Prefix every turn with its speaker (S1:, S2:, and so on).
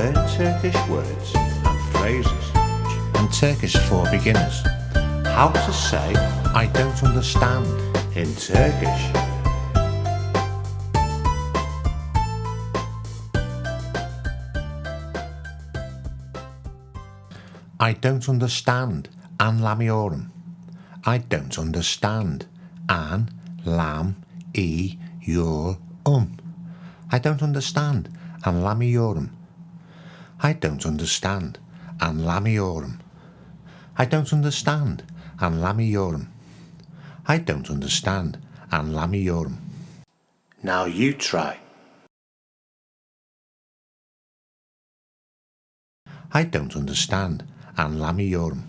S1: Learn Turkish words and phrases and Turkish for beginners. How to say I don't understand in Turkish. I don't understand. Anlamıyorum. I don't understand. Anlamıyorum. I don't understand. Anlamıyorum. I don't understand. Anlamıyorum. I don't understand. Anlamıyorum. I don't understand. Anlamıyorum. Now you try. I don't understand. Anlamıyorum.